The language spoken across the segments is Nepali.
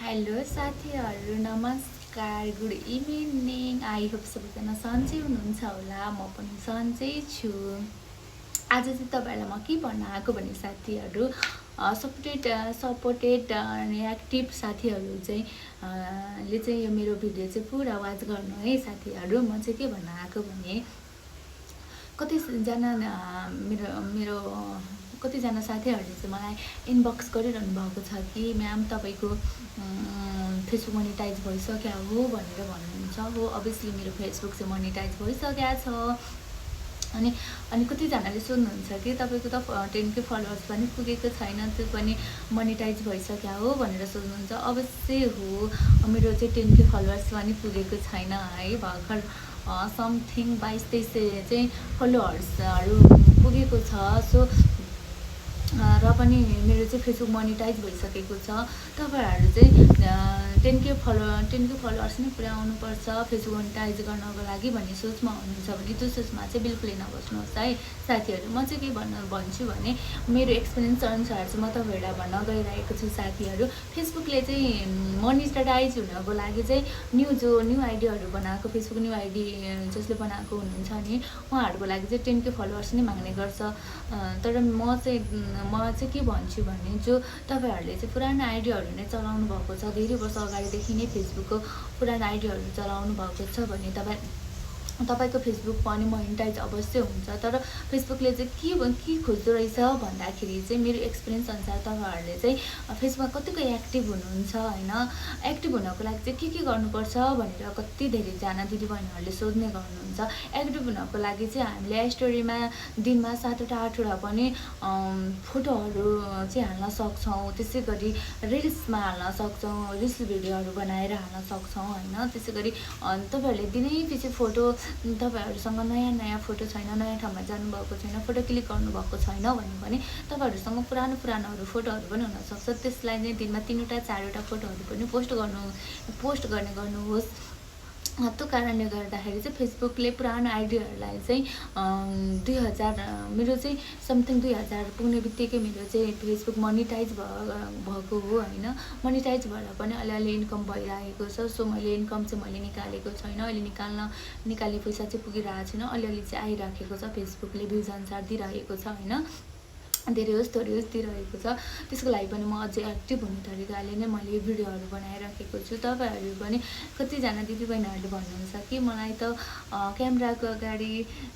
हेलो साथीहरू, नमस्कार, गुड इभिनिङ। आई होप सबैजना सन्चै हुनुहुन्छ होला। म पनि सन्चै छु। आज चाहिँ तपाईँहरूलाई म के भन्न आएको भने साथीहरू, सपोर्टेड अनि एक्टिभ साथीहरू चाहिँ ले चाहिँ यो मेरो भिडियो चाहिँ पुरा वाच गर्नु है साथीहरू। म चाहिँ के भन्न आएको भने कतिजना मेरो कतिजना साथीहरूले चाहिँ मलाई इनबक्स गरिरहनु भएको छ कि म्याम तपाईँको फेसबुक मोनिटाइज भइसक्यो हो भनेर भन्नुहुन्छ। हो, अभियसली मेरो फेसबुक चाहिँ मोनिटाइज भइसकेको छ। अनि कतिजनाले सोध्नुहुन्छ कि तपाईँको त 10K फलोवर्स पनि पुगेको छैन, त्यो पनि मोनिटाइज भइसक्यो हो भनेर सोध्नुहुन्छ। अवश्य हो, मेरो चाहिँ 10K फलोवर्स पनि पुगेको छैन है। भर्खर समथिङ 22-23 चाहिँ फलोवर्सहरू पुगेको छ। सो र पनि मेरो चाहिँ फेसबुक मोनिटाइज भइसकेको छ। तपाईँहरू चाहिँ 10K फलोवर्स नै पुर्याउनुपर्छ फेसबुक मोनिटाइज गर्नको लागि भन्ने सोचमा हुनुहुन्छ भने त्यो सोचमा चाहिँ बिल्कुलै नबस्नुहोस् है साथीहरू। म चाहिँ के भन्छु भने मेरो एक्सपिरियन्स अनुसार चाहिँ म तपाईँहरूलाई भन्न गइरहेको छु साथीहरू। फेसबुकले चाहिँ मोनिटाइज हुनको लागि चाहिँ न्यू आइडीहरू बनाएको, फेसबुक न्यू आइडी जसले बनाएको हुनुहुन्छ नि उहाँहरूको लागि चाहिँ 10K फलोवर्स नै माग्ने गर्छ। तर म चाहिँ के भन्छु भने जो तपाईँहरूले चाहिँ पुरानो आइडीहरू नै चलाउनु भएको छ, धेरै वर्ष अगाडिदेखि नै फेसबुकको पुरानो आइडीहरू चलाउनु भएको छ भने तपाईँको फेसबुक पनि मोनिटाइज अवश्य हुन्छ। तर फेसबुकले चाहिँ के खोज्दो रहेछ भन्दाखेरि चाहिँ मेरो एक्सपिरियन्स अनुसार तपाईँहरूले चाहिँ फेसबुकमा कतिको एक्टिभ हुनुहुन्छ होइन, एक्टिभ हुनको लागि चाहिँ के गर्नुपर्छ भनेर कति धेरैजना दिदीबहिनीहरूले सोध्ने गर्नुहुन्छ। एक्टिभ हुनको लागि चाहिँ हामीले स्टोरीमा दिनमा 7वटा 8वटा पनि फोटोहरू चाहिँ हाल्न सक्छौँ। त्यसै गरी रिल्समा हाल्न सक्छौँ, रिल्स भिडियोहरू बनाएर हाल्न सक्छौँ होइन। त्यसै गरी तपाईँहरूले दिनैपछि फोटो, तपाईँहरूसँग नयाँ फोटो छैन, नयाँ ठाउँमा जानुभएको छैन, फोटो क्लिक गर्नुभएको छैन भने पनि तपाईँहरूसँग पुरानोहरू फोटोहरू पनि हुनसक्छ। त्यसलाई चाहिँ दिनमा 3वटा 4वटा फोटोहरू पनि पोस्ट गर्ने गर्नुहोस्। त्यो कारणले गर्दाखेरि चाहिँ फेसबुकले पुरानो आइडीहरूलाई चाहिँ 2000 मेरो चाहिँ समथिङ 2000 पुग्ने बित्तिकै मेरो चाहिँ फेसबुक मोनिटाइज भएको हो होइन। मोनिटाइज भएर पनि अलिअलि इन्कम भइरहेको छ। सो मैले इन्कम चाहिँ मैले निकालेको छैन, अहिले निकाल्ने पैसा चाहिँ पुगिरहेको छैन, अलिअलि चाहिँ आइराखेको छ। फेसबुकले भ्युज अनुसार दिइरहेको छ होइन, धेरै होस् थोरै होस् दिइरहेको छ। त्यसको लागि पनि म अझै एक्टिभ हुने तरिकाले नै मैले भिडियोहरू बनाइराखेको छु। तपाईँहरू पनि कतिजना दिदीबहिनीहरूले भन्नुहुन्छ कि मलाई त क्यामेराको अगाडि,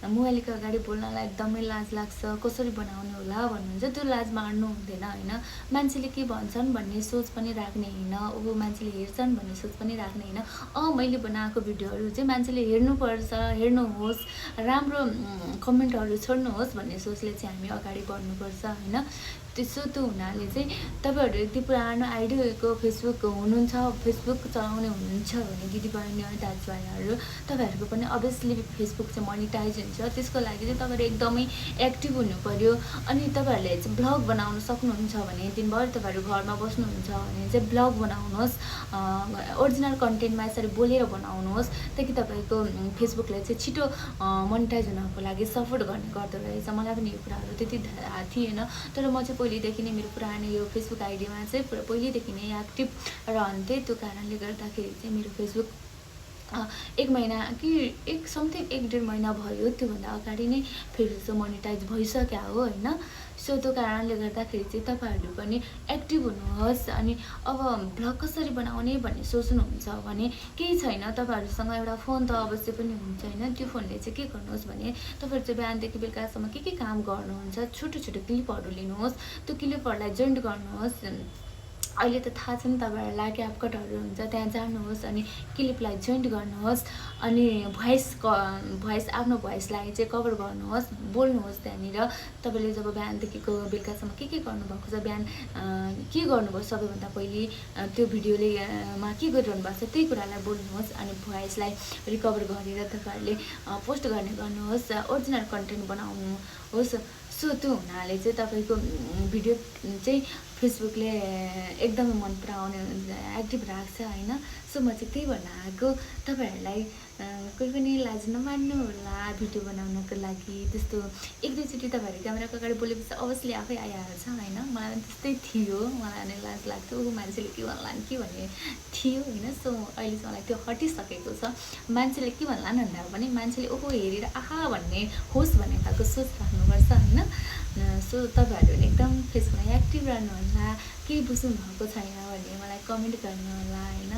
मोबाइलको अगाडि बोल्नलाई एकदमै लाज लाग्छ, कसरी बनाउने होला भन्नुहुन्छ। त्यो लाज मार्नु हुँदैन होइन। मान्छेले के भन्छन् भन्ने सोच पनि राख्ने होइन, मान्छेले हेर्छन् भन्ने सोच पनि राख्ने होइन। मैले बनाएको भिडियोहरू चाहिँ मान्छेले हेर्नुपर्छ, हेर्नुहोस्, राम्रो कमेन्टहरू छोड्नुहोस् भन्ने सोचले चाहिँ हामी अगाडि बढ्नुपर्छ होइन। त्यो हुनाले चाहिँ तपाईँहरू यदि पुरानो आइडीको फेसबुक हुनुहुन्छ, फेसबुक चलाउने हुनुहुन्छ भने दिदीबहिनी अनि दाजुभाइहरू, तपाईँहरूको पनि अभियसली फेसबुक चाहिँ मोनिटाइज हुन्छ। त्यसको लागि चाहिँ तपाईँहरू एकदमै एक्टिभ हुनु पर्यो। अनि तपाईँहरूले चाहिँ ब्लग बनाउन सक्नुहुन्छ भने, दिनभर तपाईँहरू घरमा बस्नुहुन्छ भने चाहिँ ब्लग बनाउनुहोस्, ओरिजिनल कन्टेन्टमा यसरी बोलेर बनाउनुहोस्, ताकि तपाईँको फेसबुकले चाहिँ छिटो मोनिटाइज हुनको लागि सपोर्ट गर्ने गर्दो रहेछ। मलाई पनि यो कुराहरू त्यति थाहा थिएन, तर म चाहिँ पहिलेदेखि नै मेरो पुरानो यो फेसबुक आइडीमा चाहिँ पहिलेदेखि नै एक्टिभ रहन्थेँ। त्यो कारणले गर्दाखेरि चाहिँ मेरो फेसबुक 1 महिना कि 1.5 महिना भयो, त्योभन्दा अगाडि नै फेरि चाहिँ मोनिटाइज भइसक्यो हो होइन। सो त्यो कारणले गर्दाखेरि चाहिँ तपाईँहरू पनि एक्टिभ हुनुहोस्। अनि अब ब्लग कसरी बनाउने भन्ने सोच्नुहुन्छ भने केही छैन, तपाईँहरूसँग एउटा फोन त अवश्य पनि हुन्छ होइन। त्यो फोनले चाहिँ के गर्नुहोस् भने तपाईँहरू चाहिँ बिहानदेखि बेलुकासम्म के काम गर्नुहुन्छ, छोटो क्लिपहरू लिनुहोस्, त्यो क्लिपहरूलाई जोइन्ट गर्नुहोस्। अहिले त थाहा छ नि तपाईँहरूलाई, क्यापकटहरू हुन्छ, त्यहाँ जानुहोस् अनि क्लिपलाई जोइन्ट गर्नुहोस्। अनि भोइस आफ्नो भोइसलाई चाहिँ कभर गर्नुहोस्, बोल्नुहोस् त्यहाँनिर। तपाईँले जब बिहानदेखिको बेलुकासम्म के गर्नुभएको छ, बिहान के गर्नुभयो सबैभन्दा पहिले, त्यो भिडियोले के गरिरहनु भएको छ त्यही कुरालाई बोल्नुहोस्। अनि भोइसलाई रिकभर गरेर तपाईँहरूले पोस्ट गर्नुहोस्, ओरिजिनल कन्टेन्ट बनाउनुहोस्। सो त्यो हुनाले चाहिँ तपाईँको भिडियो चाहिँ फेसबुकले एकदमै मन पराउने एक्टिभ राख्छ होइन। सो म चाहिँ त्यही भन्न आएको तपाईँहरूलाई कोही पनि लाज नमान्नु होला भिडियो बनाउनको लागि। त्यस्तो एक दुईचोटि तपाईँहरू क्यामेराको अगाडि बोलेपछि अवश्य आफै आइहाल्छ होइन। मलाई पनि त्यस्तै थियो, मलाई पनि लाज लाग्थ्यो मान्छेले के भन्लान् कि भन्ने थियो होइन। सो अहिले चाहिँ मलाई त्यो हटिसकेको छ। मान्छेले के भन्लान् भन्दा पनि मान्छेले ओहो हेरेर आहा भन्ने होस् भन्ने खालको सोच राख्नुपर्छ होइन। सो तपाईँहरू पनि एकदम फेसबुकमा एक्टिभ रहनुहोला। केही बुझ्नु भएको छैन भने मलाई कमेन्ट गर्नुहोला होइन।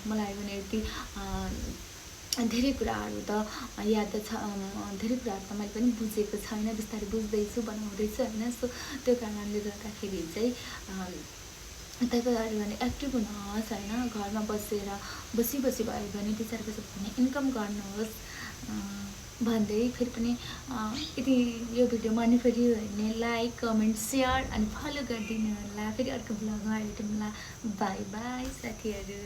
मलाई पनि यति धेरै कुराहरू त याद छ, धेरै कुराहरू त मैले पनि बुझेको छैन, बिस्तारै बुझ्दैछु, बनाउँदैछु होइन। सो त्यो कारणले गर्दाखेरि चाहिँ तपाईँहरू भने एक्टिभ हुनुहोस् होइन। घरमा बसी भए भने 2-4 पैसा भने इन्कम गर्नुहोस् भन्दै फेरि पनि यदि यो भिडियो मन पऱ्यो भने लाइक कमेन्ट सेयर अनि फलो गरिदिनु होला। फेरि अर्को भ्लगमा भेटौँला। बाई बाई साथीहरू।